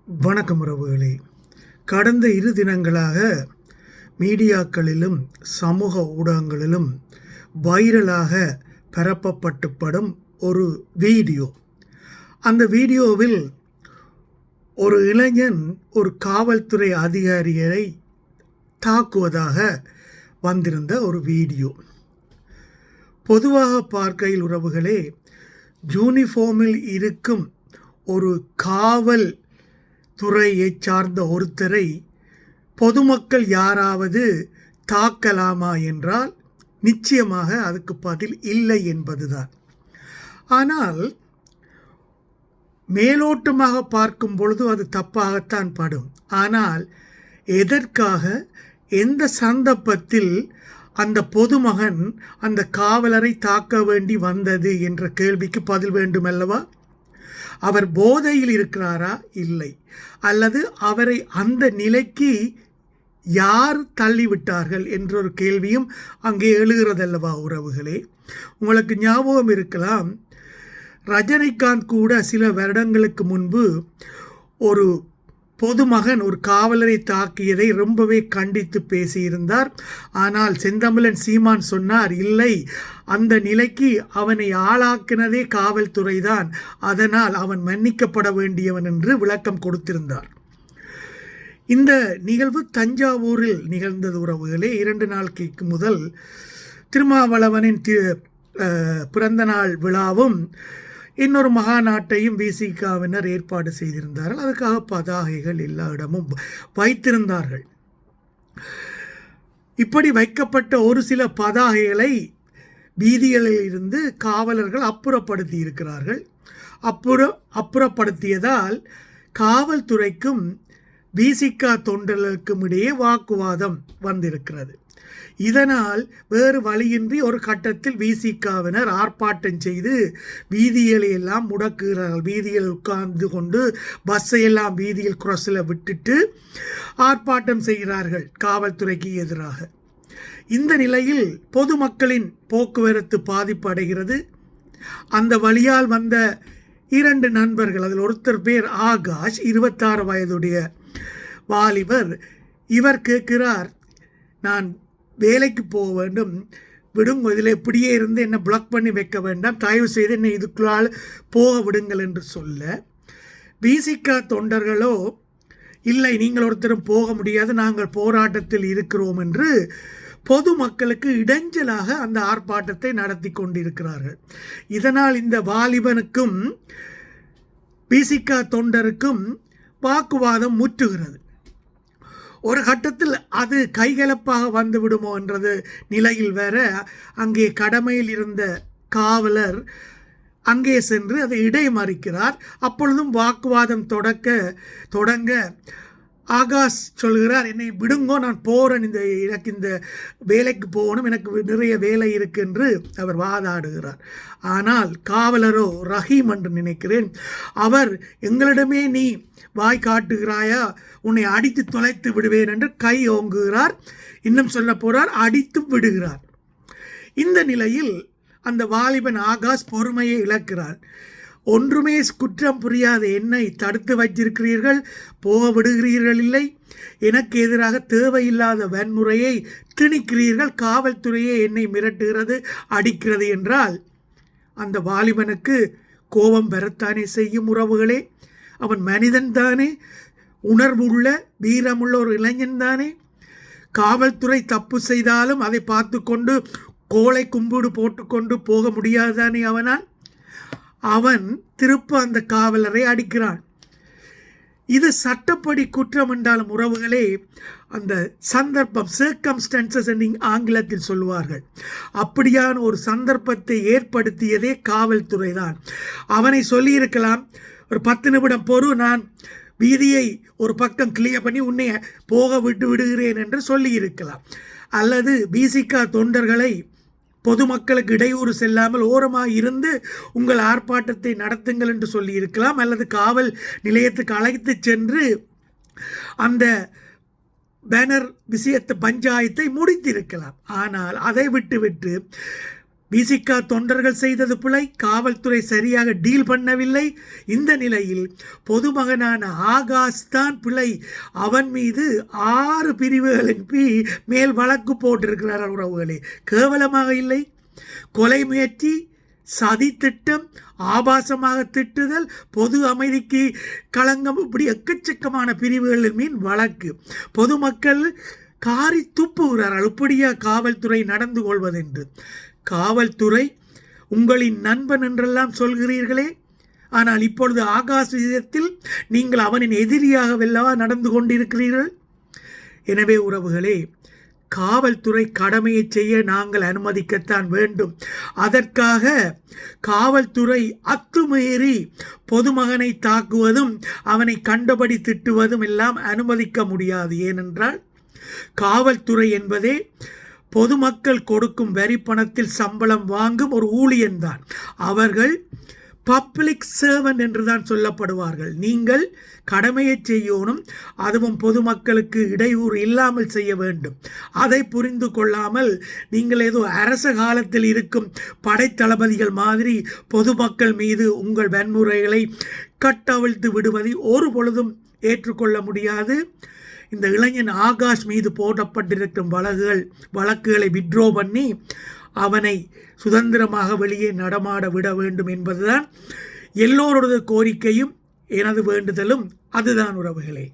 வணக்கம் உறவுகளே. கடந்த 2 தினங்களாக மீடியாக்களிலும் சமூக ஊடகங்களிலும் வைரலாக பரப்பப்பட்டுப்படும் ஒரு வீடியோ. அந்த வீடியோவில் ஒரு இளைஞன் ஒரு காவல்துறை அதிகாரியை தாக்குவதாக வந்திருந்த ஒரு வீடியோ. பொதுவாக பார்க்கையில் உறவுகளே, யூனிஃபார்மில் இருக்கும் ஒரு காவல் துறையை சார்ந்த ஒருத்தரை பொதுமக்கள் யாராவது தாக்கலாமா என்றால் நிச்சயமாக அதுக்கு பதில் இல்லை என்பதுதான். ஆனால் மேலோட்டமாக பார்க்கும் பொழுது அது தப்பாகத்தான் படும். ஆனால் எதற்காக, எந்த சந்தர்ப்பத்தில் அந்த பொதுமகன் அந்த காவலரை தாக்க வேண்டி வந்தது என்ற கேள்விக்கு பதில் வேண்டும் அல்லவா? அவர் போதையில் இருக்கிறாரா? இல்லை. அல்லது அவரை அந்த நிலைக்கு யார் தள்ளிவிட்டார்கள் என்ற ஒரு கேள்வியும் அங்கே எழுகிறதல்லவா உறவுகளே. உங்களுக்கு ஞாபகம் இருக்கலாம், ரஜினிகாந்த் கூட சில வருடங்களுக்கு முன்பு ஒரு பொதுமகன் ஒரு காவலரை தாக்கியதை ரொம்பவே கண்டித்து பேசியிருந்தார். ஆனால் செந்தமிழன் சீமான் சொன்னார், இல்லை, அந்த நிலைக்கு அவனை ஆளாக்கினதே காவல்துறை தான், அதனால் அவன் மன்னிக்கப்பட வேண்டியவன் என்று விளக்கம் கொடுத்திருந்தார். இந்த நிகழ்வு தஞ்சாவூரில் நிகழ்ந்தது உறவுகளே. 2 நாட்களுக்கு முதல் திருமாவளவனின் பிறந்த நாள் விழாவும் இன்னொரு மகாநாட்டையும் விசிகாவினர் ஏற்பாடு செய்திருந்தார்கள். அதுக்காக பதாகைகள் எல்லா இடமும் வைத்திருந்தார்கள். இப்படி வைக்கப்பட்ட ஒரு சில பதாகைகளை வீதிகளில் இருந்து காவலர்கள் அப்புறப்படுத்தி இருக்கிறார்கள். அப்புறப்படுத்தியதால் காவல்துறைக்கும் விசிகா தொண்டர்களுக்கும் இடையே வாக்குவாதம் வந்திருக்கிறது. இதனால் வேறு வழியின்றி ஒரு கட்டத்தில் விசிகாவினர் ஆர்ப்பாட்டம் செய்து வீதிகளை எல்லாம் முடக்குகிறார்கள். வீதியில் உட்கார்ந்து கொண்டு பஸ்ஸை எல்லாம் வீதியில் குரஸில் விட்டுட்டு ஆர்ப்பாட்டம் செய்கிறார்கள் காவல்துறைக்கு எதிராக. இந்த நிலையில் பொதுமக்களின் போக்குவரத்து பாதிப்பு அடைகிறது. அந்த வழியால் வந்த 2 நண்பர்கள், அதில் ஒருத்தர் பேர் ஆகாஷ், 26 வயதுடைய வாலிபர். இவர் கேட்கிறார், நான் வேலைக்கு போக வேண்டும், விடுங்க, இதில் இப்படியே இருந்து என்னை பிளாக் பண்ணி வைக்க வேண்டாம், தயவு செய்து என்னை இதுக்குள்ளால் போக விடுங்கள் என்று சொல்ல, விசிகா தொண்டர்களோ, இல்லை, நீங்கள் ஒருத்தரும் போக முடியாது, நாங்கள் போராட்டத்தில் இருக்கிறோம் என்று பொதுமக்களுக்கு இடைஞ்சலாக அந்த ஆர்ப்பாட்டத்தை நடத்தி கொண்டிருக்கிறார்கள். இதனால் இந்த வாலிபனுக்கும் விசிகா தொண்டருக்கும் வாக்குவாதம் முற்றுகிறது. ஒரு கட்டத்தில் அது கைகலப்பாக வந்து விடுமோ என்றது நிலையில் வேற அங்கே கடமையில் இருந்த காவலர் அங்கே சென்று அதை இடைமறிக்கிறார். அப்பொழுதும் வாக்குவாதம் தொடங்க ஆகாஷ் சொல்கிறார், என்னை விடுங்கோ, நான் போகிறேன், எனக்கு இந்த வேலைக்கு போகணும், எனக்கு நிறைய வேலை இருக்கு என்று அவர் வாதாடுகிறார். ஆனால் காவலரோ, ரஹீம் என்று நினைக்கிறேன், அவர், எங்களிடமே நீ வாய் காட்டுகிறாயா, உன்னை அடித்து தொலைத்து விடுவேன் என்று கை ஓங்குகிறார். இன்னும் சொல்ல போகிறார், அடித்து விடுகிறார். இந்த நிலையில் அந்த வாலிபன் ஆகாஷ் பொறுமையை இழக்கிறார். ஒன்றுமே குற்றம் புரியாத என்னை தடுத்து வைத்திருக்கிறீர்கள், போக விடுகிறீர்கள், இல்லை, எனக்கு எதிராக தேவையில்லாத வன்முறையை திணிக்கிறீர்கள், காவல்துறையே என்னை மிரட்டுகிறது, அடிக்கிறது என்றால் அந்த வாலிபனுக்கு கோபம் பெறத்தானே செய்யும் உறவுகளே. அவன் மனிதன் தானே, உணர்வுள்ள வீரமுள்ள ஒரு இளைஞன் தானே. காவல்துறை தப்பு செய்தாலும் அதை பார்த்து கொண்டு கோலை கும்பிடு போட்டுக்கொண்டு போக முடியாதானே அவனால். அவன் திருப்ப அந்த காவலரை அடிக்கிறான். இது சட்டப்படி குற்றம் என்றாலும் உறவுகளே, அந்த சந்தர்ப்பம், சர்க்கம்ஸ்டன்சஸ் என்று ஆங்கிலத்தில் சொல்லுவார்கள், அப்படியான ஒரு சந்தர்ப்பத்தை ஏற்படுத்தியதே காவல்துறை தான். அவனை சொல்லியிருக்கலாம், ஒரு 10 நிமிடம் பொறு, நான் வீதியை ஒரு பக்கம் கிளியர் பண்ணி உன்னை போக விடுகிறேன் என்று சொல்லியிருக்கலாம். அல்லது விசிகா தொண்டர்களை பொதுமக்களுக்கு இடையூறு செல்லாமல் ஓரமாக இருந்து உங்கள் ஆர்ப்பாட்டத்தை நடத்துங்கள் என்று சொல்லியிருக்கலாம். அல்லது காவல் நிலையத்துக்கு அழைத்து சென்று அந்த பேனர் விஷயத்தை, பஞ்சாயத்தை முடித்திருக்கலாம். ஆனால் அதை விட்டுவிட்டு விசிகா தொண்டர்கள் செய்தது பிழை, காவல்துறை சரியாக டீல் பண்ணவில்லை. இந்த நிலையில் பொதுமகனான ஆகாஷ் தான் பிழை. அவன் மீது 6 பிரிவுகளின் மேல் வழக்கு போட்டிருக்கிறார். உறவுகளே, கேவலமாக இல்லை? கொலை முயற்சி, சதி திட்டம், ஆபாசமாக திட்டுதல், பொது அமைதிக்கு களங்கம், இப்படி எக்கச்சக்கமான பிரிவுகளின் மீன் வழக்கு. பொதுமக்கள் காரி துப்புகிறார்கள். இப்படியா காவல்துறை நடந்து கொள்வதென்று? காவல்துறை உங்களின் நண்பன் என்றெல்லாம் சொல்கிறீர்களே, ஆனால் இப்பொழுது ஆகாஷ் விஷயத்தில் நீங்கள் அவனின் எதிரியாகவல்லவா நடந்து கொண்டிருக்கிறீர்கள். எனவே உறவுகளே, காவல்துறை கடமையை செய்ய நாங்கள் அனுமதிக்கத்தான் வேண்டும். அதற்காக காவல்துறை அத்துமீறி பொதுமகனை தாக்குவதும் அவனை கண்டபடி திட்டுவதும் எல்லாம் அனுமதிக்க முடியாது. ஏனென்றால் காவல்துறை என்பதே பொதுமக்கள் கொடுக்கும் வரி பணத்தில் சம்பளம் வாங்கும் ஒரு ஊழியன்தான். அவர்கள் பப்ளிக் சர்வன்ட் என்றுதான் சொல்லப்படுவார்கள். நீங்கள் கடமையை செய்யணும், அதுவும் பொதுமக்களுக்கு இடையூறு இல்லாமல் செய்ய வேண்டும். அதை புரிந்து கொள்ளாமல் நீங்கள் ஏதோ அரச காலத்தில் இருக்கும் படைத்தளபதிகள் மாதிரி பொதுமக்கள் மீது உங்கள் வன்முறைகளை கட்டவிழ்த்து விடுவதை ஒரு பொழுதும் ஏற்றுக்கொள்ள முடியாது. இந்த இளைஞன் ஆகாஷ் மீது போடப்பட்டிருக்கும் வழக்குகளை வித்ட்ரோ பண்ணி அவனை சுதந்திரமாக வெளியே நடமாட விட வேண்டும் என்பதுதான் எல்லோருடைய கோரிக்கையும் எனது வேண்டுதலும் அதுதான் உறவுகளே.